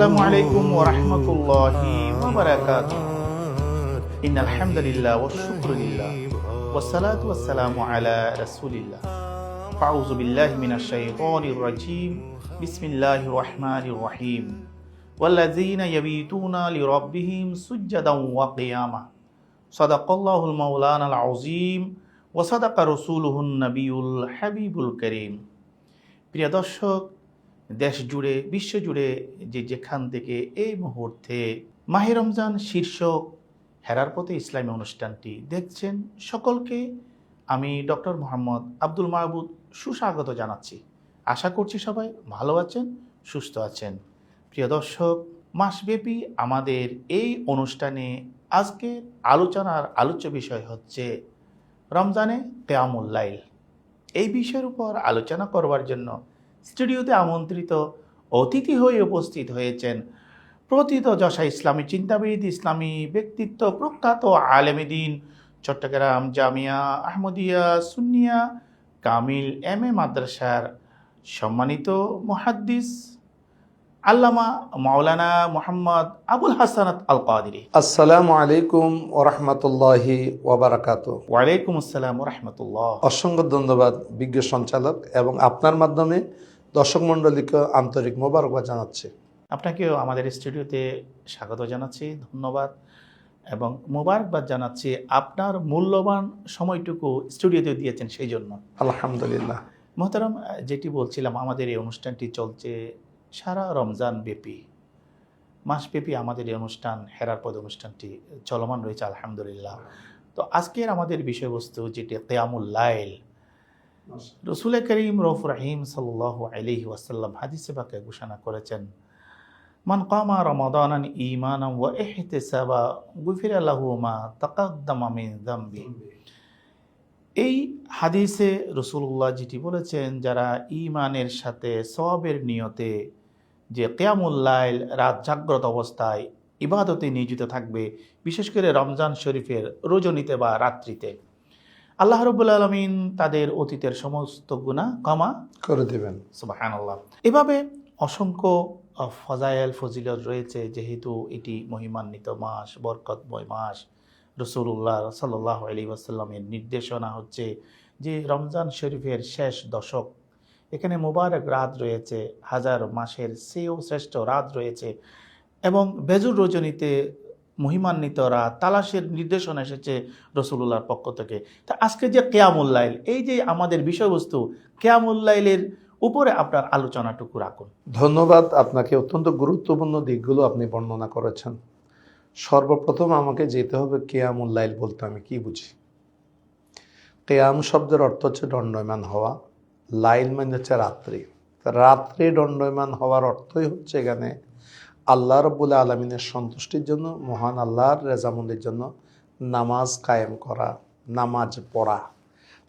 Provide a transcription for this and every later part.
আসসালামু আলাইকুম ওয়া রাহমাতুল্লাহি ওয়া বারাকাতুহু। ইন্নাল হামদুলিল্লাহ ওয়াশ শুকরু লিল্লাহ ওয়াস সালাতু ওয়াস সালামু আলা রাসূলিল্লাহ। আউযু বিল্লাহি মিনাশ শাইতানির রাজীম। বিসমিল্লাহির রাহমানির রহিম। ওয়াল্লাযীনা ইয়াবিতুনা লিরাব্বিহিম সুজদান ওয়া কিয়ামা। সাদাকাল্লাহুল মাওলানাল আযীম ওয়া সাদাকা রাসূলুহুন নবিয়ুল হাবিবুল কারীম। প্রিয় দর্শক, দেশ জুড়ে বিশ্ব জুড়ে যেখান থেকে এই মুহূর্তে মাহে রমজান শীর্ষক হেরার পথে ইসলামী অনুষ্ঠানটি দেখছেন, সকলকে আমি ডক্টর মোহাম্মদ আব্দুল মাহবুদ সুস্বাগত জানাচ্ছি। আশা করছি সবাই ভালো আছেন, সুস্থ আছেন। প্রিয় দর্শক, মাসব্যাপী আমাদের এই অনুষ্ঠানে আজকের আলোচনার আলোচ্য বিষয় হচ্ছে রমজানে কিয়ামুল লাইল। এই বিষয়ের উপর আলোচনা করবার জন্য স্টুডিওতে আমন্ত্রিত অতিথি হয়ে উপস্থিত হয়েছেন প্রথিতযশা ইসলামী চিন্তাবিদ, ইসলামী ব্যক্তিত্ব, প্রখ্যাত আলেমে দ্বীন, চট্টগ্রাম জামিয়া আহমদিয়া সুন্নিয়া কামিল এম এ মাদ্রাসার সম্মানিত মুহাদ্দিস আল্লামা মাওলানা মোহাম্মদ আবুল হাসানাত আল কাদেরী। আসসালামু আলাইকুম ওয়া রাহমাতুল্লাহি ওয়া বারাকাতুহু। ওয়ালাইকুম আসসালাম ওয়া রাহমাতুল্লাহ। অসংখ্য ধন্যবাদ বিজ্ঞ সঞ্চালক, এবং আপনার মাধ্যমে দর্শক মণ্ডলীকে আন্তরিক মোবারকবাদ জানাচ্ছি। আপনাকেও আমাদের স্টুডিওতে স্বাগত জানাচ্ছি, ধন্যবাদ এবং মোবারকবাদ জানাচ্ছি আপনার মূল্যবান সময়টুকু স্টুডিওতে দিয়েছেন সেই জন্য। আলহামদুলিল্লাহ। মোহতারাম, যেটি বলছিলাম, আমাদের এই অনুষ্ঠানটি চলছে সারা রমজান ব্যাপী, মাসব্যাপী আমাদের এই অনুষ্ঠান হেরার পথ অনুষ্ঠানটি চলমান রয়েছে আলহামদুলিল্লাহ। তো আজকের আমাদের বিষয়বস্তু যেটি কিয়ামুল লাইল, রসুল করিম রউফ রহিম সাল্লাল্লাহু আলাইহি ওয়াসাল্লাম হাদিসে পাকে ঘোষণা করেছেন, মান কামা রমাদানান ঈমানান ওয়া ইহতিসাবা গুফিরা লাহু মা তাকাদ্দামা মিন যামবি। এই হাদিসে রাসূলুল্লাহ যেটি বলেছেন, যারা ঈমানের সাথে সওয়াবের নিয়তে যে কিয়ামুল লাইল, রাত জাগ্রত অবস্থায় ইবাদতে নিয়োজিত থাকবে, বিশেষ করে রমজান শরীফের রজনীতে বা রাত্রিতে, আল্লাহ রাব্বুল আলামিন তাদের অতীতের সমস্ত গুনাহ ক্ষমা করে দেবেন। সুবহানাল্লাহ। এভাবে অসংখ্য ফজায়েল ফজিলত রয়েছে, যেহেতু এটি মহিমান্বিত মাস, বরকতময় মাস। রাসূলুল্লাহ সাল্লাল্লাহু আলাইহি ওয়াসাল্লামের নির্দেশনা হচ্ছে যে রমজান শরীফের শেষ দশক, এখানে মোবারক রাত রয়েছে, হাজার মাসের চেয়েও শ্রেষ্ঠ রাত রয়েছে, এবং বেজুর রজনীতে মহিমান্বিত রাত তালাশের নির্দেশনা এসেছে রাসূলুল্লাহর পক্ষ থেকে। তা আজকে যে কিয়ামুল লাইল, এই যে আমাদের বিষয়বস্তু, কিয়ামুল লাইলের উপরে আপনার আলোচনাটুকু রাখুন। ধন্যবাদ আপনাকে। অত্যন্ত গুরুত্বপূর্ণ দিকগুলো আপনি বর্ণনা করেছেন। সর্বপ্রথম আমাকে যেতে হবে কিয়ামুল লাইল বলতে আমি কি বুঝি। কিয়াম শব্দের অর্থ হচ্ছে দণ্ডায়মান হওয়া, লাইল মানে হচ্ছে রাত্রি। রাত্রে দণ্ডায়মান হওয়ার অর্থই হচ্ছে এখানে আল্লাহ রাব্বুল আলামিনের সন্তুষ্টির জন্য, মহান আল্লাহর রেজামন্দির জন্য নামাজ কায়েম করা, নামাজ পড়া।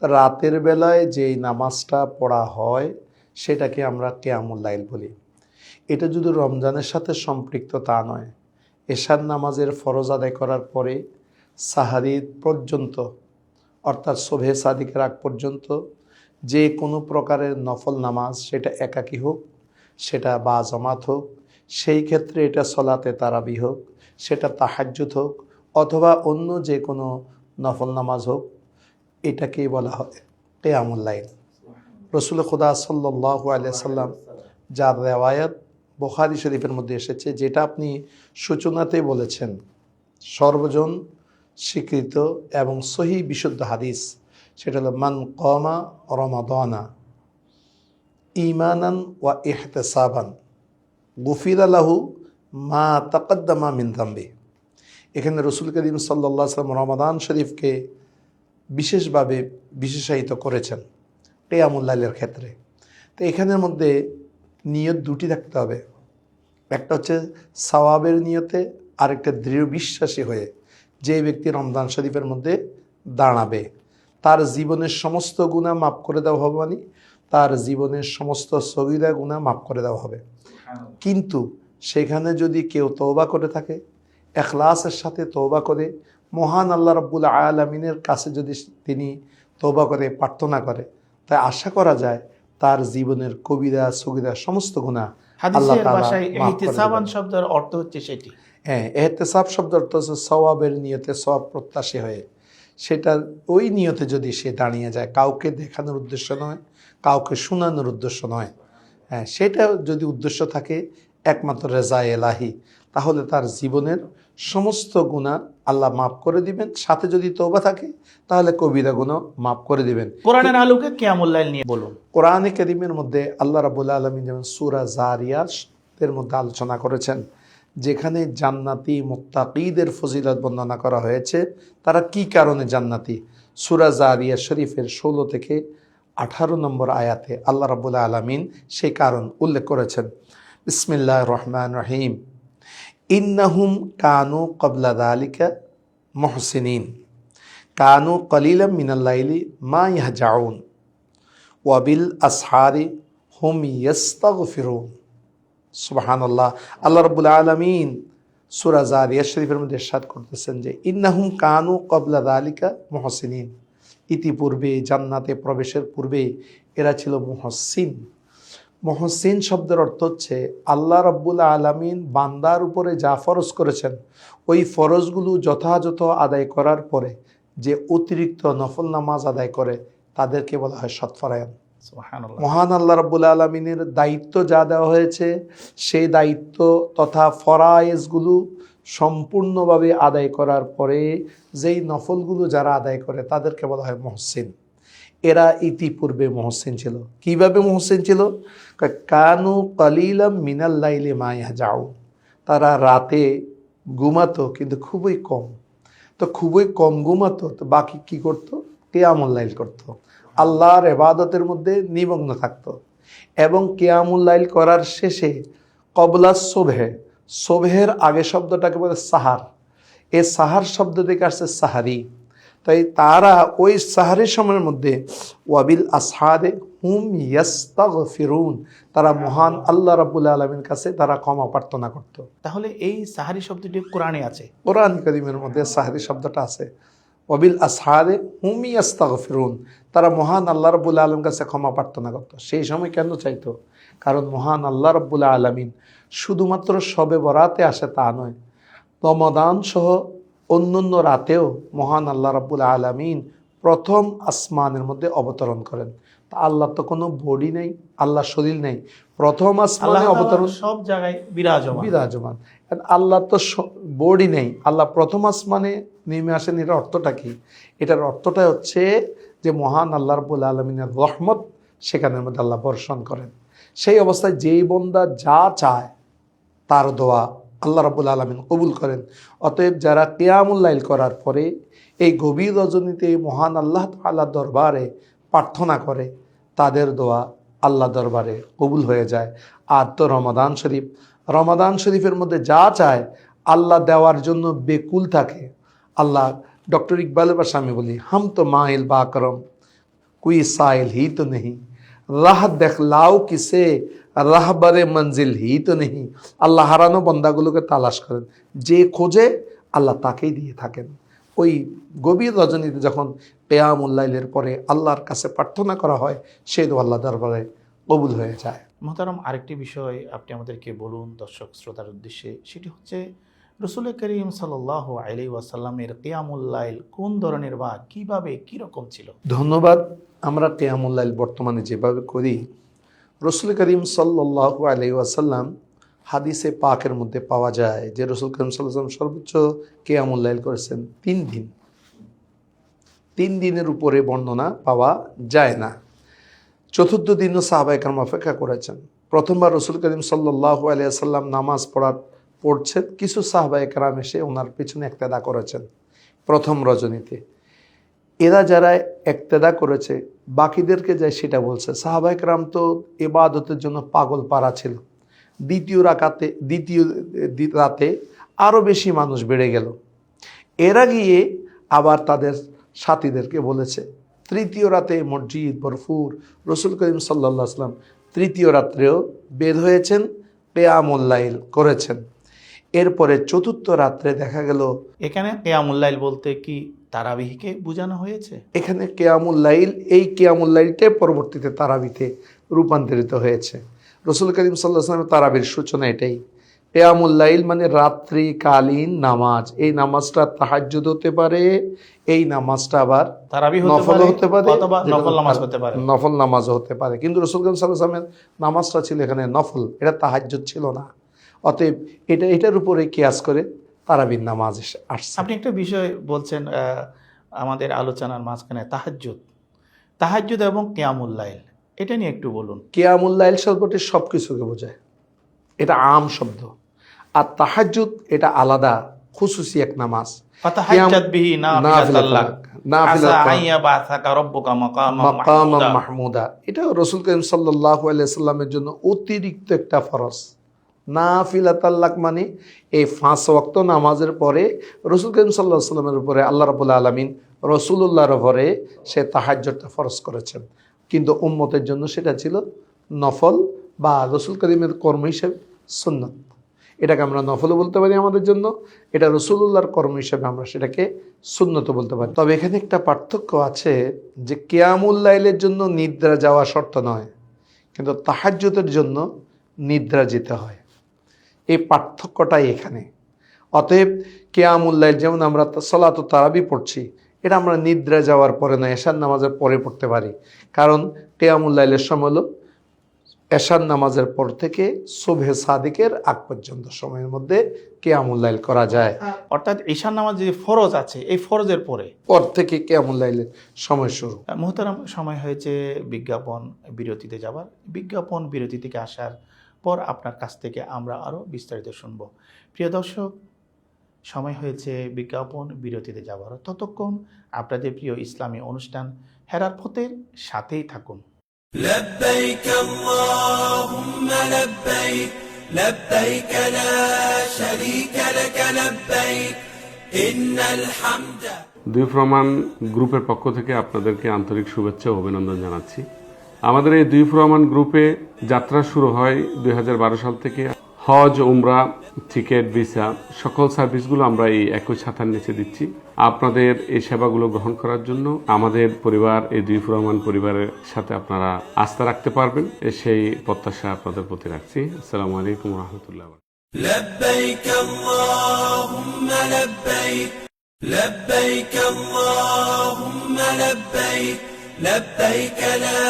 রাতের বেলায় যেই নামাজটা পড়া হয় সেটাকে আমরা কিয়ামুল লাইল বলি। এটা যদি রমজানের সাথে সম্পৃক্ত তা নয়, এশার নামাজের ফরজ আদায় করার পরে সাহারি পর্যন্ত, অর্থাৎ শোভে সাদিকের আগ পর্যন্ত যে কোনো প্রকারের নফল নামাজ, সেটা একাকী হোক, সেটা বা জামাত হোক, সেই ক্ষেত্রে এটা সলাতে তারাবি হোক, সেটা তাহাজ্জুদ হোক, অথবা অন্য যে কোনো নফল নামাজ হোক, এটাকেই বলা হয় কিয়ামুল লাইল। রসুল খুদা সাল্লাল্লাহু আলাইহি সাল্লাম যার রেওয়ায়াত বুখারী শরীফের মধ্যে এসেছে, যেটা আপনি সূচনাতে বলেছেন, সর্বজন স্বীকৃত এবং সহি বিশুদ্ধ হাদিস, সেটা হলো মান কামা রমাদানা ঈমানান ওয়া ইহতিসাবান গুফিরা লাহু মা তাকাদ্দামা মিন যামবি। এখানে রসুল করিম সাল্লাল্লাহু আলাইহি ওয়াসাল্লাম রমাদান শরীফকে বিশেষভাবে বিশেষায়িত করেছেন কিয়ামুল লাইলের ক্ষেত্রে। তো এখানের মধ্যে নিয়ত দুটি থাকতে হবে, একটা হচ্ছে সওয়াবের নিয়তে, আরেকটা দৃঢ় বিশ্বাসী হয়ে যে ব্যক্তি রমজান শরীফের মধ্যে দাঁড়াবে, তার জীবনের সমস্ত গুনাহ মাফ করে দেওয়া হবে, মানে তার জীবনের সমস্ত সগীরা গুনাহ মাফ করে দেওয়া হবে। কিন্তু সেখানে যদি কেউ তওবা করে থাকে, ইখলাসের সাথে তওবা করে, মহান আল্লাহ রাব্বুল আলামিনের কাছে যদি তিনি তওবা করে প্রার্থনা করে, তাই আশা করা যায় তার জীবনের কবিরা সগীরা সমস্ত গুনাহ আল্লাহ হাদিসের তাআলা ভাষায় মাফ করে ইহতিসাবান দিবেন। শব্দের অর্থ হচ্ছে সেটি। হ্যাঁ, এহতেসাব শব্দ অর্থ হচ্ছে সওয়াবের নিয়তে, সওয়াব প্রত্যাশী হয়ে, সেটা ওই নিয়তে যদি সে দাঁড়িয়ে যায়, কাউকে দেখানোর উদ্দেশ্য নয়, কাউকে শোনানোর উদ্দেশ্য নয়, হ্যাঁ, সেটা যদি উদ্দেশ্য থাকে একমাত্র রেজা এলাহি, তাহলে তার জীবনের সমস্ত গুনাহ আল্লাহ মাফ করে দিবেন। সাথে যদি তওবা থাকে তাহলে কবিরা গুনাহ মাফ করে দিবেন। কোরআনের আলোকে কিয়ামুল লাইল নিয়ে বলুন। কোরআনে কারীমের মধ্যে আল্লাহ রাব্বুল আলামিন যেমন সূরা যারিয়াত এর মধ্যে আলোচনা করেছেন, যেখানে জান্নাতি মুত্তাকিদের ফজিলত বর্ণনা করা হয়েছে, তারা কি কারণে জান্নাতি। সূরা যারিয়াত শরীফের 16 থেকে 18 নম্বর আয়াতে আল্লাহ রাব্বুল আলামিন সেই কারণ উল্লেখ করেছেন। বিসমিল্লাহির রহমানির রহিম। ইন্নাহুম কানু ক্বাবলা যালিকা মুহসিনিন কানু কলিলাম মিনাল লাইলি মা ইয়াহজাউন ওয়াবিল আসহারি হুম ইস্তাগফিরুন। সুবহানাল্লাহ। আল্লাহ রাব্বুল আলামিন সূরা যারিয়াত শরীফের মধ্যে ইরশাদ করতেছেন যে ইন্নাহুম কানু ক্বাবলা যালিকা মুহসিনিন, ইতিপূর্বে জান্নাতে প্রবেশের পূর্বে এরা ছিল মুহসিন। মুহসিন শব্দের অর্থ হচ্ছে আল্লাহ রাব্বুল আলামিন বান্দার উপরে যা ফরজ করেছেন ওই ফরজগুলো যথাযথ আদায় করার পরে যে অতিরিক্ত নফল নামাজ আদায় করে তাদেরকে বলা হয় সৎপরায়ণ। সুবহানাল্লাহ। মহান আল্লাহ রাব্বুল আলামিনের দায়িত্ব যা দেওয়া হয়েছে সেই দায়িত্ব তথা ফরায়েজগুলো সম্পূর্ণভাবে আদায় করার পরে যেই নফলগুলো যারা আদায় করে তাদেরকে বলা হয় মুহসিন। এরা ইতিপূর্বে মুহসিন ছিল। কিভাবে মুহসিন ছিল? কানু কলিলাম মিনাল লাইলি মা ইয়াহজাউন, তারা রাতে ঘুমাতো কিন্তু খুবই কম। তো খুবই কম ঘুমাতো, তো বাকি কি করতো? কিয়ামুল লাইল করতো, আল্লাহর ইবাদতের মধ্যে নিমগ্ন থাকতো। এবং কিয়ামুল লাইল করার শেষে কবলা সুবহে, সুবহের আগে শব্দটাকে বলে সাহার, এই সাহার শব্দ থেকে আসছে সাহারি। তাই তারা ওই সাহারির সময়ের মধ্যে ওয়াবিল আসহারে হুম ইয়াস্তাগফিরুন, তারা মহান আল্লাহ রাব্বুল আলামিনের কাছে তারা ক্ষমা প্রার্থনা করত। তাহলে এই সাহারি শব্দটি কোরআনে আছে। কোরআন কারীমের মধ্যে সাহারি শব্দটা আছে। ওয়াবিল আসহারে হুম ইয়াস্তাগফিরুন, তারা মহান আল্লাহ রাব্বুল আলামিনের কাছে ক্ষমা প্রার্থনা করত। সেই সময় কেন চাইতো? কারণ মহান আল্লাহ রাব্বুল আলামিন শুধুমাত্র শবে বরাতে আসে তা নয়, রমাদান সহ অন্যান্য রাতেও মহান আল্লাহ রাব্বুল আলামিন প্রথম আসমানের মধ্যে অবতরণ করেন। তা আল্লাহ তো কোনো বডি নেই, আল্লাহ শরীর নেই, প্রথম আসমানে অবতরণ সব জায়গায় বিরাজমান। আল্লাহ তো বডি নেই, আল্লাহ প্রথম আসমানে নেমে আসেন। এটার অর্থটা কি? এটার অর্থটা হচ্ছে যে মহান আল্লাহ রাব্বুল আলামিনের রহমত সেখানের মধ্যে আল্লাহ বর্ষণ করেন। সেই অবস্থায় যেই বান্দা যা চায় তার দোয়া আল্লাহ রাব্বুল আলামিন কবুল করেন। অতএব যারা কিয়ামুল লাইল করার পরে এই গভীর রজনীতে মহান আল্লাহ তাআলার দরবারে প্রার্থনা করে তাদের দোয়া আল্লাহ দরবারে কবুল হয়ে যায়। আর তো রমাদান শরীফের মধ্যে যা চায় আল্লাহ দেওয়ার জন্য বেকুল থাকে। আল্লাহ, ডক্টর ইকবালের ভাষা আমি বলি, হাম তো মাইল বা করম কোই সাইল হি তো নেই, রাহ দেখলাও কিসে রাহবারে মঞ্জিল হি তো নেই। আল্লাহ হারানো বন্দাগুলোকে তালাশ করেন, যে খোঁজে আল্লাহ তাকেই দিয়ে থাকেন। ওই গভীর রজনীতে যখন কিয়ামুল লাইলের পরে আল্লাহর কাছে প্রার্থনা করা হয় সেই দোয়া আল্লাহ দরবারে কবুল হয়ে যায়। মোহতারাম, আরেকটি বিষয় আপনি আমাদেরকে বলুন দর্শক শ্রোতার উদ্দেশ্যে, সেটি হচ্ছে রাসূল করিম সাল্লাল্লাহু আলাইহি ওয়াসাল্লামের কিয়ামুল লাইল কোন ধরনের বা কিভাবে কিরকম ছিল? ধন্যবাদ। আমরা কিয়ামুল লাইল বর্তমানে যেভাবে করি, রাসূল করিম সাল্লাল্লাহু আলাইহি ওয়াসাল্লাম হাদিসে পাকের মধ্যে পাওয়া যায় যে রাসূল করিম সাল্লাল্লাহু আলাইহি ওয়াসাল্লাম সর্বোচ্চ কিয়ামুল লাইল করেছেন 3 দিন। 3 দিনের উপরে বর্ণনা পাওয়া যায় না। চতুর্থ দিনও সাহাবায়ে কেরাম অপেক্ষা করেছেন। প্রথমবার রাসূল করিম সাল্লাল্লাহু আলাইহি ওয়াসাল্লাম নামাজ পড়ছেন, কিছু সাহাবায়ে কেরাম এসে ওনার পিছনে ইক্তেদা করেছেন প্রথম রজনীতে। এরা যারা ইক্তেদা করেছে বাকিদেরকে যায় সেটা বলছে। সাহাবায়ে কেরাম তো ইবাদতের জন্য পাগল পারা ছিল। দ্বিতীয় রাতে আরও বেশি মানুষ বেড়ে গেল। এরা গিয়ে আবার তাদের সাথীদেরকে বলেছে। তৃতীয় রাতে মসজিদ ভরপুর, রাসূল করিম সাল্লাল্লাহু আলাইহি ওয়াসাল্লাম তৃতীয় রাত্রেও বের হয়েছেন, কিয়ামুল লাইল করেছেন। এরপরে চতুর্থ রাত্রে দেখা গেল, এখানে কিয়ামুল লাইল বলতে কি তারাবিহকে বোঝানো হয়েছে? এখানে কিয়ামুল লাইল, এই কিয়ামুল লাইলকে পরবর্তীতে তারাবিতে রূপান্তরিত হয়েছে। রসুল করিম সাল্লাল্লাহু আলাইহি ওয়াসাল্লামের তারাবির সূচনা এটাই। কিয়ামুল লাইল মানে রাত্রিকালীন নামাজ। এই নামাজটা তাহাজ্জুদ হতে পারে, এই নামাজটা আবার তারাবি নফল হতে পারে, অথবা নফল নামাজ হতে পারে। নফল নামাজও হতে পারে। কিন্তু রসুল করিম সাল্লাল্লাহু আলাইহি ওয়াসাল্লামের নামাজটা ছিল এখানে নফল, এটা তাহাজ্জুদ ছিল না। অতএব এটার উপরে কিয়াস করে তারাবির নামাজ আসছে। আপনি একটা বিষয় বলছেন আমাদের আলোচনার মাঝখানে, তাহাজ্জুদ এবং কিয়ামুল লাইল, এটা নিয়ে একটু বলুন। কিয়ামুল লাইল শব্দটি সব কিছুকে বোঝায়, এটা আম শব্দ। আর তাহাজ্জুদ এটা আলাদা খুসুসি এক নামাজ। ফাতাহাজ্জাদ বিহি নাফিলাতাল লাক আসা আইয়া বাসাকা রাব্বুকা মাকামান মাহমুদা, এটা রাসূল করিম সাল্লাল্লাহু আলাইহি সাল্লামের জন্য অতিরিক্ত একটা ফরজ। নাফিলাতাল লাক মানে এই 5 ওয়াক্ত নামাজের পরে রাসূল করিম সাল্লাল্লাহু আলাইহি সাল্লামের উপরে আল্লাহ রাব্বুল আলামিন রাসূলুল্লাহর উপরে সে তাহাজ্জুদটা ফরজ করেছেন, কিন্তু উম্মতের জন্য সেটা ছিল নফল বা রাসূল করিমের কর্ম হিসেবে সুন্নাত। এটাকে আমরা নফলও বলতে পারি আমাদের জন্য, এটা রাসূলুল্লাহর কর্ম হিসেবে আমরা সেটাকে সুন্নতও বলতে পারি। তবে এখানে একটা পার্থক্য আছে যে কিয়ামুল লাইলের জন্য নিদ্রা যাওয়া শর্ত নয়, কিন্তু তাহাজ্জুদের জন্য নিদ্রা যেতে হয়। এই পার্থক্যটাই এখানে। অতএব কিয়ামুল লাইল যেমন আমরা সালাতু তারাবি পড়ছি, এটা আমরা নিদ্রা যাওয়ার পরে নয়, এশার নামাজের পরে পড়তে পারি। কারণ কিয়ামুল লাইলের সময় হলো এশার নামাজের পর থেকে সুবহে সাদিকের আগ পর্যন্ত সময়ের মধ্যে কিয়ামুল লাইল করা যায়। অর্থাৎ ঈশার নামাজ যে ফরজ আছে, এই ফরজের পর থেকে কিয়ামুল লাইলের সময় শুরু। মুহতারাম, সময় হয়েছে বিজ্ঞাপন বিরতিতে যাবার। বিজ্ঞাপন বিরতি থেকে আসার পর আপনার কাছ থেকে আমরা আরও বিস্তারিত শুনব। প্রিয় দর্শক, সময় হয়েছে বিজ্ঞাপন বিরতিতে যাবার। ততক্ষণ আপনাদের প্রিয় ইসলামী অনুষ্ঠান হেরার পথের সাথেই থাকুন। لبيك اللهم لبيك لبيك لا شريك لك لبيك إن الحمد। দুই প্রমাণ গ্রুপের পক্ষ থেকে আপনাদেরকে আন্তরিক শুভেচ্ছা ও অভিনন্দন জানাচ্ছি। আমাদের এই দুই প্রমাণ গ্রুপে যাত্রা শুরু হয় 2012 সাল থেকে। হজ, উমরা, টিকিট, ভিসা সকল সার্ভিসগুলো আমরা এই একই ছাতার নিচে দিচ্ছি। আপনাদের এই সেবাগুলো গ্রহণ করার জন্য আমাদের পরিবার, এই দুই প্রমাণ পরিবারের সাথে আপনারা আস্থা রাখতে পারবেন, সেই প্রত্যাশা আপনাদের প্রতি রাখছি। আসসালামু আলাইকুম ওয়া রাহমাতুল্লাহি ওয়া বারাকাতুহু। لبيك اللهم لبيك لبيك اللهم لبيك لبيك لا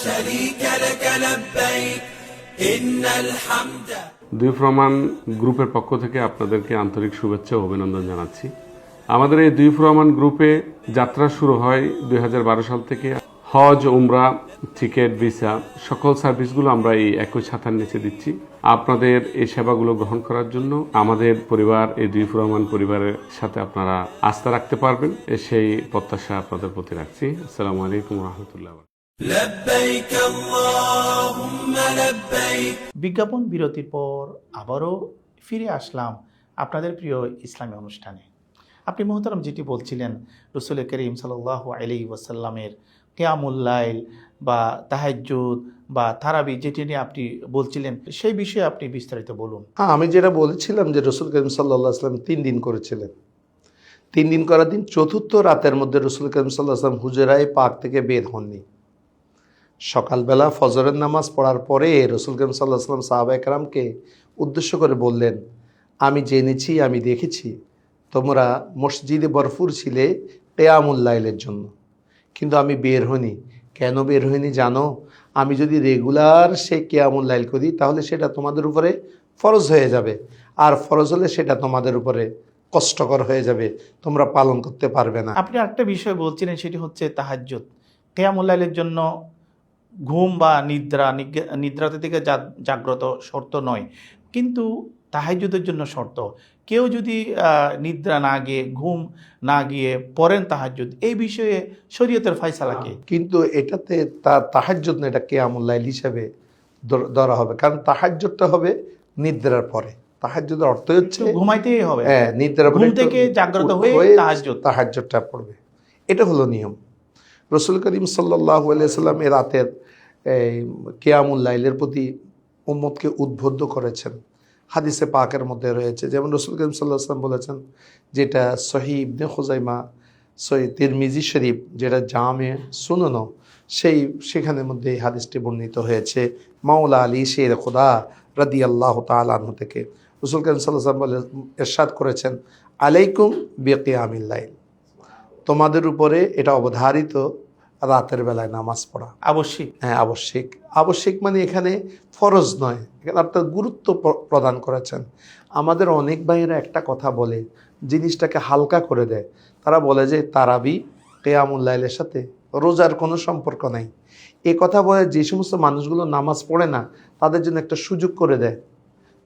شريك لك لبيك إن الحمد। দুই প্রমাণ গ্রুপের পক্ষ থেকে আপনাদেরকে আন্তরিক শুভেচ্ছা ও অভিনন্দন জানাচ্ছি। আমাদের এই দুই প্রমাণ গ্রুপে যাত্রা শুরু হয় 2012 সাল থেকে। হজ, উমরা, টিকিট, ভিসা সকল সার্ভিসগুলো আমরা এই একই ছাতার নিচে দিচ্ছি। আপনাদের এই সেবাগুলো গ্রহণ করার জন্য আমাদের পরিবার, এই দুই প্রমাণ পরিবারের সাথে আপনারা আস্থা রাখতে পারবেন, সেই প্রত্যাশা আপনাদের প্রতি রাখছি। আসসালামু আলাইকুম ওয়া রাহমাতুল্লাহি ওয়া বারাকাতুহু। لبيك اللهم لبيك। বিজ্ঞাপন বিরতির পর আবারও ফিরে আসলাম আপনাদের প্রিয় ইসলামী অনুষ্ঠানে। আপনি মুহতারাম যেটি বলছিলেন, রাসূল করিম সাল্লাল্লাহু আলাইহি ওয়াসাল্লামের কিয়ামুল লাইল বা তাহাজ্জুদ বা তারাবি, যেটি নিয়ে আপনি বলছিলেন, সেই বিষয়ে আপনি বিস্তারিত বলুন। হ্যাঁ, আমি যেটা বলেছিলাম যে রাসূল করিম সাল্লাল্লাহু আলাইহি ওয়াসাল্লাম 3 দিন করেছিলেন। 3 দিন করার দিন চতুর্থ রাতের মধ্যে রাসূল করিম সাল্লাল্লাহু আলাইহি ওয়াসাল্লাম হুজরায়ে পাক থেকে বের হননি। সকালবেলা ফজরের নামাজ পড়ার পরে রাসূল করিম সাল্লাল্লাহু আলাইহি ওয়াসাল্লাম সাহাবায়ে কেরামকে উদ্দেশ্য করে বললেন, আমি জেনেছি, আমি দেখেছি তোমরা মসজিদে বরফুর ছিলে কিয়ামুল লাইলের জন্য, কিন্তু আমি বের হইনি। কেন বের হইনি জানো? আমি যদি রেগুলার সে কিয়ামুল লাইল করি তাহলে সেটা তোমাদের উপরে ফরজ হয়ে যাবে, আর ফরজ হলে সেটা তোমাদের উপরে কষ্টকর হয়ে যাবে, তোমরা পালন করতে পারবে না। আপনি আরেকটা বিষয় বলছিলেন, সেটি হচ্ছে তাহাজ্জুদ। কিয়ামুল লাইলের জন্য ঘুম বা নিদ্রাতে থেকে জাগ্রত শর্ত নয়, কিন্তু তাহাজ্জুদের জন্য শর্ত। কেউ যদি নিদ্রা না গিয়ে, ঘুম না গিয়ে পড়েন তাহাজ্জুদ, এই বিষয়ে শরীয়তের ফয়সালা কি? কিন্তু এটাতে তাহাজ্জুদ না, এটা কিয়ামুল লাইল হিসেবে ধরা হবে, কারণ তাহাজ্জুদটা হবে নিদ্রার পরে। তাহাজ্জুদের অর্থ হচ্ছে ঘুমাইতেই হবে, হ্যাঁ, নিদ্রার পরে ঘুম থেকে জাগ্রত হয়ে তাহাজ্জুদটা পড়বে। এটা হলো নিয়ম। রাসূল করিম সাল্লাল্লাহু আলাইহি ওয়াসাল্লাম এই রাতের কিয়ামুল লাইলের প্রতি উম্মতকে উদ্বুদ্ধ করেছেন। হাদিসে পাকের মধ্যে রয়েছে, যেমন রাসূল করিম সাল্লাল্লাহু আলাইহি ওয়াসাল্লাম বলেছেন, যেটা সহিহ ইবনে খুজাইমা, সহিহ তিরমিজি শরীফ, যেটা জামে সুনান, সেখানের মধ্যে এই হাদিসটি বর্ণিত হয়েছে মাওলা আলী শের খোদা রাদিয়াল্লাহু তাআলা আনহু থেকে। রাসূল করিম সাল্লাল্লাহু আলাইহি ওয়াসাল্লাম ইরশাদ করেছেন, আলাইকুম বিকিয়ামিল লাইল, তোমাদের উপরে এটা অবধারিত রাতের বেলায় নামাজ পড়া অবশ্যই। হ্যাঁ, আবশ্যিক। আবশ্যিক মানে এখানে ফরজ নয়, এখানে আপনার গুরুত্ব প্রদান করেছেন। আমাদের অনেক ভাইয়েরা একটা কথা বলে, জিনিসটাকে হালকা করে দেয়। তারা বলে যে তারাবি কিয়ামুল লাইলের সাথে রোজার কোনো সম্পর্ক নাই। এ কথা বলে যে সমস্ত মানুষগুলো নামাজ পড়ে না তাদের জন্য একটা সুযোগ করে দেয়।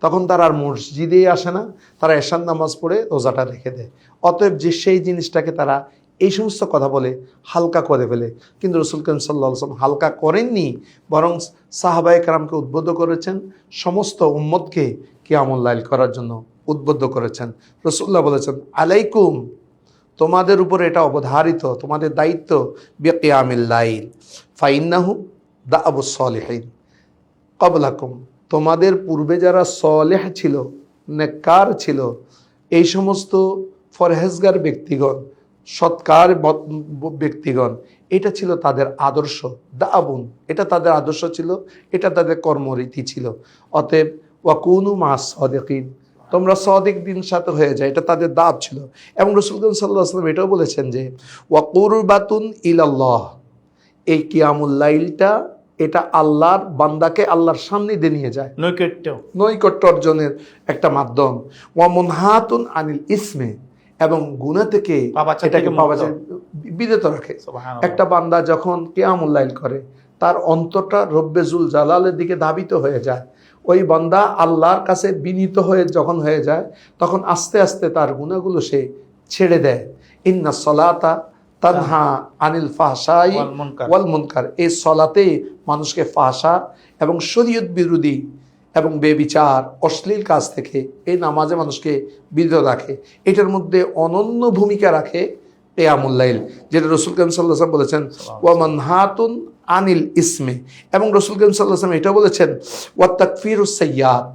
তখন তারা আর মসজিদেই আসে না, তারা এশার নামাজ পড়ে রোজাটা রেখে দেয়। অতএব যে সেই জিনিসটাকে তারা এই সমস্ত কথা বলে হালকা করে ফেলে। কিন্তু রাসূল করিম সাল্লাল্লাহু আলাইহি ওয়াসাল্লাম হালকা করেননি, বরং সাহাবায়ে কেরামকে উদ্বুদ্ধ করেছেন, সমস্ত উম্মতকে কিয়ামুল লাইল করার জন্য উদ্বুদ্ধ করেছেন। রাসূলুল্লাহ বলেছেন, আলাইকুম, তোমাদের উপরে এটা অবধারিত, তোমাদের দায়িত্ব বিকিয়ামিল লাইল ফাইন্নাহু দাআবুস সলিহিন ক্বাবলাকুম, তোমাদের পূর্বে যারা সলেহ ছিল, নেককার ছিল, এই সমস্ত ফরহেজগার ব্যক্তিগণ, সৎকার ব্যক্তিগণ, এটা ছিল তাদের আদর্শ। দাআবুন, এটা তাদের আদর্শ ছিল, এটা তাদের কর্মরীতি ছিল। অতএব ওয়াকুনু মাস সাদিকিন, তোমরা সাদিক দিন সাথে হয়ে যায়, এটা তাদের দাব ছিল। এবং রাসূল সাল্লাল্লাহু আলাইহি ওয়াসাল্লাম এটাও বলেছেন যে ওয়া কুরবাতুন ইলাল্লাহ, এই কিয়ামুল লাইলটা এটা আল্লাহর বান্দাকে আল্লাহর সামনে দিয়ে নিয়ে যায়, নৈকট্য অর্জনের একটা মাধ্যম। ওয়া মুনহাতুন আনিল ইসমে, এবং গুনাহ থেকে এটাকে বিরত রাখে। একটা বান্দা যখন কিয়ামুল লাইল করে তার অন্তরটা রব্বে জুল জালালের দিকে ধাবিত হয়ে যায়। ওই বান্দা আল্লাহর কাছে বিনীত হয়ে যখন হয়ে যায়, তখন আস্তে আস্তে তার গুনাহগুলো সে ছেড়ে দেয়। ইন্না সলাতা তানহা আনিল ফাহশাই ওয়াল মুনকার, এই সলাতে মানুষকে ফাহশা এবং শরীয়ত বিরোধী এবং বেবিচার অশ্লীল কাজ থেকে এই নামাজে মানুষকে বিরত রাখে। এটার মধ্যে অনন্য ভূমিকা রাখে কিয়ামুল লাইল, যেটা রাসূল করিম সাল্লাল্লাহু আলাইহি ওয়াসাল্লাম বলেছেন ওয়া মানহাতুন আনিল ইসমে। এবং রাসূল করিম সাল্লাল্লাহু আলাইহি ওয়াসাল্লাম এটা বলেছেন ওয়া তাকফিরুস সাইয়্যাত,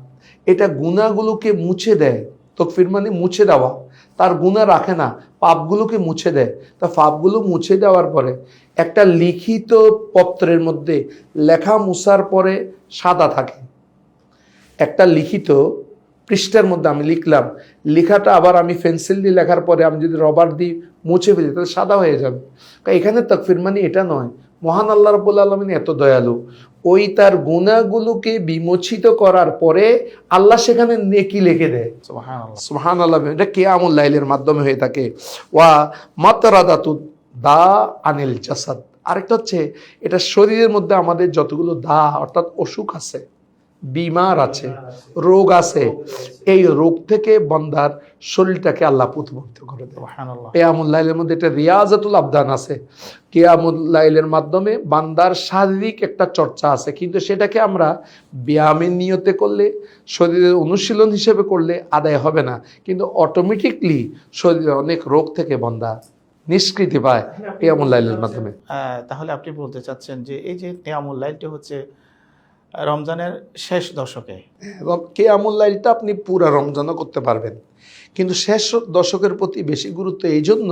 এটা গুনাহগুলোকে মুছে দেয়। তাকফির মানে মুছে দেওয়া, তার গুনাহ রাখে না, পাপগুলোকে মুছে দেয়। তা পাপগুলো মুছে দেওয়ার পরে একটা লিখিত পত্রের মধ্যে লেখা মুছার পরে সাদা থাকে, একটা লিখিত পৃষ্ঠার মধ্যে আমি লিখলাম, লেখাটা আবার আমি পেন্সিল দিয়ে লেখার পরে আমি যদি রবার দিয়ে মুছে ফেলি তাহলে সাদা হয়ে যাবে। এখানে তাকফির মানে এটা নয়। মহান আল্লাহ রাব্বুল আলামিন এত দয়ালু, ওই তার গুনাহগুলোকে বিমোচিত করার পরে আল্লাহ সেখানে নেকি লিখে দেয়। সুবহানাল্লাহ। এটা কিয়ামুল লাইলের মাধ্যমে হয়ে থাকে। ওয়া মাতরাদাতু দা আনিল জাসাদ, আরেকটা হচ্ছে এটা শরীরের মধ্যে আমাদের যতগুলো দা অর্থাৎ অসুখ আছে, বিমার আছে, রোগ আছে, এই রোগ থেকে বান্দার শরীরটাকে আল্লাহ প্রতিমুক্ত করে দেয়। কিয়ামুল লাইলের মধ্যে একটা রিয়াজাতুল আবদান আছে, কিয়ামুল লাইলের মাধ্যমে বান্দার শারীরিক একটা চর্চা আছে, কিন্তু সেটাকে আমরা ব্যায়ামের নিয়তে করলে, শরীরের অনুশীলন হিসেবে করলে আদায় হবে না, কিন্তু অটোমেটিকলি শরীরের অনেক রোগ থেকে বান্দা নিষ্কৃতি পায় কিয়ামুল লাইলের মাধ্যমে। তাহলে আপনি বলতে চাচ্ছেন যে এই যে কিয়ামুল লাইলটা হচ্ছে রমজানের শেষ দশকে, কিয়ামুল লাইলটা আপনি পুরা রমজানও করতে পারবেন, কিন্তু শেষ দশকের প্রতি বেশি গুরুত্ব এই জন্য,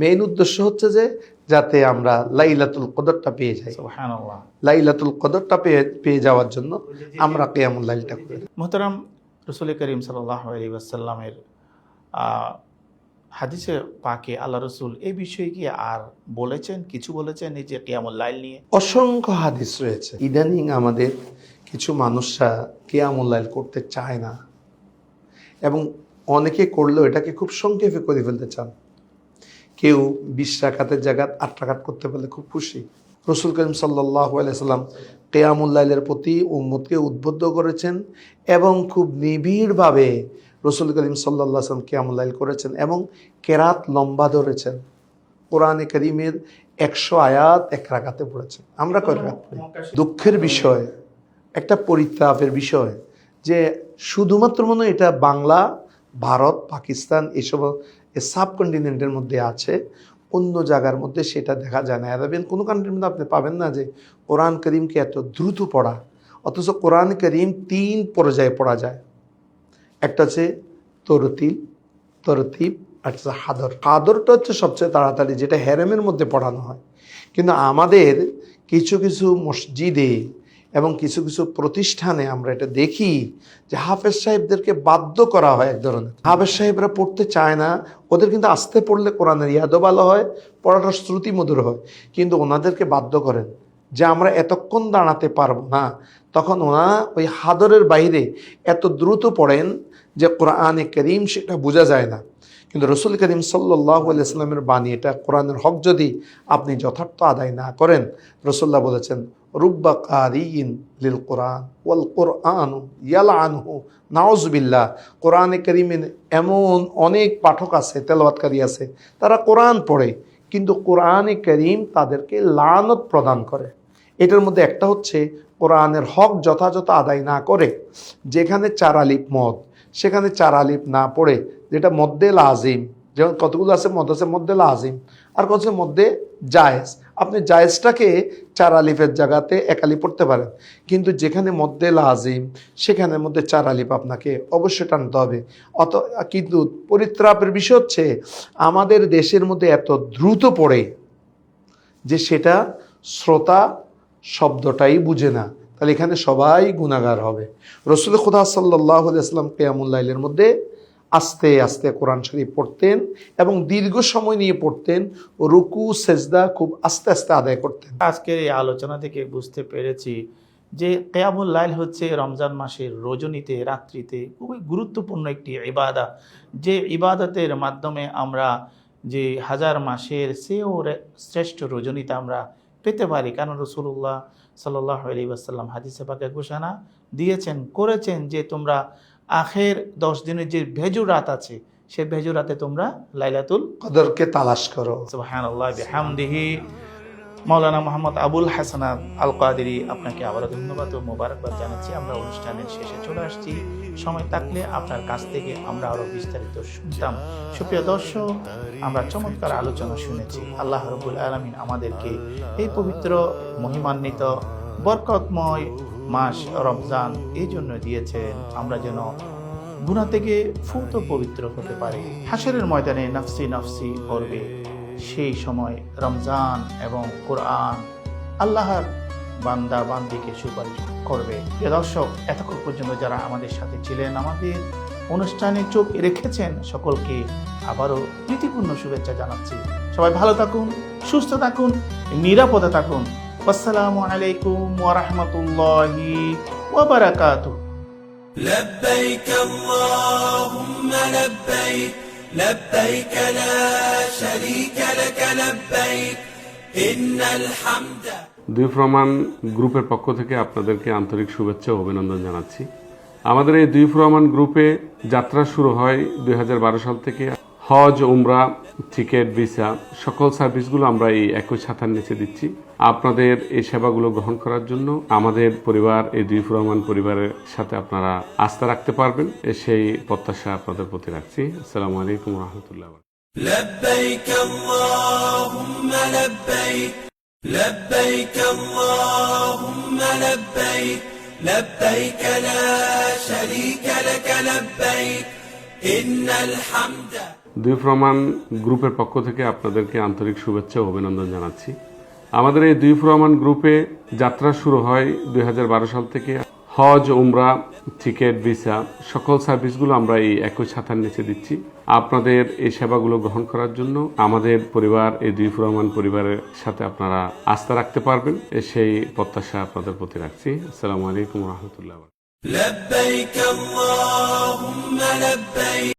মেইন উদ্দেশ্য হচ্ছে যে যাতে আমরা লাইলাতুল কদরটা পেয়ে যাই। সুবহানাল্লাহ। লাইলাতুল কদরটা পেয়ে যাওয়ার জন্য আমরা কিয়ামুল লাইলটা করি। মুহতারাম, রাসূল করিম সাল্লাল্লাহু আলাইহি ওয়াসাল্লামের হাদিসে পাকে আল্লাহ রসুল এই বিষয়ে কি আর বলেছেন, কিছু বলেছেন এই যে কিয়ামুল লাইল নিয়ে? অসংখ্য হাদিস রয়েছে। ইদানিং আমাদের কিছু মানুষরা কিয়ামুল লাইল করতে চায় না, এবং অনেকে করলেও এটাকে খুব সংক্ষেপে করে ফেলতে চান। কেউ 20 রাকাতের জায়গায় 8 রাকাত করতে পারলে খুব খুশি। রাসূল করিম সাল্লাল্লাহু আলাইহি ওয়াসাল্লাম কিয়ামুল লাইলের প্রতি উম্মতকে উদ্বুদ্ধ করেছেন, এবং খুব নিবিড়ভাবে রাসূল করিম সাল্লাল্লাহু আলাইহি ওয়াসাল্লাম কিয়ামুল লাইল করেছেন, এবং কেরাত লম্বা ধরেছেন। কোরআনে কারীমের 100 আয়াত 1 রাকাতে পড়েছেন। আমরা কয় রাকাত পড়ি? দুঃখের বিষয়, একটা পরিতাপের বিষয় যে শুধুমাত্র মনে এটা বাংলা, ভারত, পাকিস্তান এসব সাবকন্টিনেন্টের মধ্যে আছে, অন্য জায়গার মধ্যে সেটা দেখা যায় না। আরবিয়ান কোনো কান্ট্রির মধ্যে আপনি পাবেন না যে কোরআন করিমকে এত দ্রুত পড়া, অথচ কোরআন করিম 3 পর্যায়ে পড়া যায়। একটা হচ্ছে তরতিব, আর হচ্ছে হাদর। হাদরটা হচ্ছে সবচেয়ে তাড়াতাড়ি, যেটা হেরেমের মধ্যে পড়ানো হয়। কিন্তু আমাদের কিছু কিছু মসজিদে এবং কিছু কিছু প্রতিষ্ঠানে আমরা এটা দেখি যে হাফেজ সাহেবদেরকে বাধ্য করা হয় এক ধরনের। হাফেজ সাহেবরা পড়তে চায় না, ওদের কিন্তু আস্তে পড়লে কোরআনের ইয়াদও ভালো হয়, পড়াটা শ্রুতি মধুর হয়, কিন্তু ওনাদেরকে বাধ্য করেন যে আমরা এতক্ষণ দাঁড়াতে পারবো না। তখন ওনারা ওই হাদরের বাইরে এত দ্রুত পড়েন যে কোরআনে করিম সেটা বোঝা যায় না। কিন্তু রসুল করিম সাল্লাল্লাহু আলাইহি ওয়াসাল্লামের বাণী, এটা কোরআনের হক যদি আপনি যথার্থ আদায় না করেন, রসুল্লাহ বলেছেন রুব্বা কারিইন লিল কোরআন ওয়াল কোরআনু ইয়ালআনহু নাউযুবিল্লাহ। কোরআনে করিমে এমন অনেক পাঠক আছে, তেলাওয়াতকারী আছে, তারা কোরআন পড়ে কিন্তু কোরআনে করিম তাদেরকে লানত প্রদান করে। এটার মধ্যে একটা হচ্ছে কোরআনের হক যথাযথ আদায় না করে, যেখানে 4 আলিফ মদ সেখানে 4 আলিফ না পড়ে, যেটা মদ্দে লাজিম, যেমন কতগুলো আছে মদ আছে মদ্দে লাজিম, আর কত আছে মদ্দে জায়েজ। আপনি জায়েজটাকে 4 আলিফের জায়গাতে 1 আলিফ পড়তে পারেন, কিন্তু যেখানে মদ্দে লাজিম সেখানের মধ্যে 4 আলিফ আপনাকে অবশ্যই টানতে হবে। কিন্তু পরিত্রাপের বিষয় হচ্ছে আমাদের দেশের মধ্যে এত দ্রুত পড়ে যে সেটা শ্রোতা শব্দটাই বুঝে না, তাহলে এখানে সবাই গুনাহগার হবে। রসুল খুদা সাল্লাল্লাহু আলাইহি ওয়াসাল্লাম কিয়ামুল লাইলের মধ্যে আস্তে আস্তে কোরআন শরীফ পড়তেন এবং দীর্ঘ সময় নিয়ে পড়তেন, রুকু সেজদা খুব আস্তে আস্তে আদায় করতেন। আজকের এই আলোচনা থেকে বুঝতে পেরেছি যে কিয়ামুল লাইল হচ্ছে রমজান মাসের রজনীতে, রাত্রিতে খুবই গুরুত্বপূর্ণ একটি ইবাদত, যে ইবাদতের মাধ্যমে আমরা যে 1000 মাসের চেয়েও শ্রেষ্ঠ রজনীতে আমরা পেতে পারি। কারণ রাসূলুল্লাহ সাল্লাল্লাহু আলাইহি ওয়াসাল্লাম হাদিসে পাকে ঘোষণা করেছেন যে তোমরা আখের 10 দিনের যে ভেজুর রাত আছে, সেই ভেজুর রাতে তোমরা লাইলাতুল কদরকে তালাশ করো। সুবহানাল্লাহ বিহামদিহি। মাওলানা মোহাম্মদ আবুল হাসান আল কাদেরী, আপনাকে আবারও ধন্যবাদ ও মোবারকবাদ জানাচ্ছি। আমরা অনুষ্ঠানের শেষে চলে আসছি, সময় থাকলে আপনার কাছ থেকে আমরা আরো বিস্তারিত শুনতাম। সুপ্রিয় দর্শক, আমরা চমৎকার আলোচনা শুনেছি। আল্লাহ রাব্বুল আলামিন আমাদেরকে এই পবিত্র মহিমান্বিত বরকতময় মাস রমজান এই জন্য দিয়েছেন আমরা যেন গুনাহ থেকে ফুত পবিত্র হতে পারি। হাশরের ময়দানে নফসি নফসি করবে, সেই সময় রমজান এবং কোরআন আল্লাহর বান্দা বান্দিকে সুপারিশ করবে। প্রিয় দর্শক, এতক্ষণ পর্যন্ত যারা আমাদের সাথে ছিলেন, আমাদের অনুষ্ঠানে চোখ রেখেছেন, সকলকে আবারও প্রীতিপূর্ণ শুভেচ্ছা জানাচ্ছি। সবাই ভালো থাকুন, সুস্থ থাকুন, নিরাপদে থাকুন। আসসালামু আলাইকুম ওয়া রাহমাতুল্লাহি ওয়া বারাকাতুহু। لبيك اللهم لبيك لبيك لا شريك لك لبيك إن الحمد। দুই প্রমাণ গ্রুপের পক্ষ থেকে আপনাদেরকে আন্তরিক শুভেচ্ছা ও অভিনন্দন জানাচ্ছি। আমাদের এই দুই প্রমাণ গ্রুপে যাত্রা শুরু হয় 2012 সাল থেকে। হজ, উমরা, টিকিট, ভিসা সকল সার্ভিসগুলো আমরা এই একই ছাতার নিচে দিচ্ছি। আপনাদের এই সেবাগুলো গ্রহণ করার জন্য আমাদের পরিবার, এই দুই প্রমাণ পরিবারের সাথে আপনারা আস্থা রাখতে পারবেন, সেই প্রত্যাশা আপনাদের প্রতি রাখছি। আসসালামু আলাইকুম ওয়া রাহমাতুল্লাহি ওয়া বারাকাতুহু। لبيك اللهم لبيك لبيك اللهم لبيك لبيك لا شريك لك لبيك إن الحمد। দুই প্রমাণ গ্রুপের পক্ষ থেকে আপনাদেরকে আন্তরিক শুভেচ্ছা ও অভিনন্দন জানাচ্ছি। আমাদের এই দুই প্রমাণ গ্রুপে যাত্রা শুরু হয় 2012 সাল থেকে। হজ, উমরা, টিকিট, ভিসা সকল সার্ভিসগুলো আমরা এই একই ছাতার নিচে দিচ্ছি। আপনাদের এই সেবাগুলো গ্রহণ করার জন্য আমাদের পরিবার, এই দুই প্রমাণ পরিবারের সাথে আপনারা আস্থা রাখতে পারবেন, সেই প্রত্যাশা আপনাদের প্রতি রাখছি। আসসালামু আলাইকুম ওয়া রাহমাতুল্লাহি ওয়া বারাকাতুহু। لبيك اللهم لبيك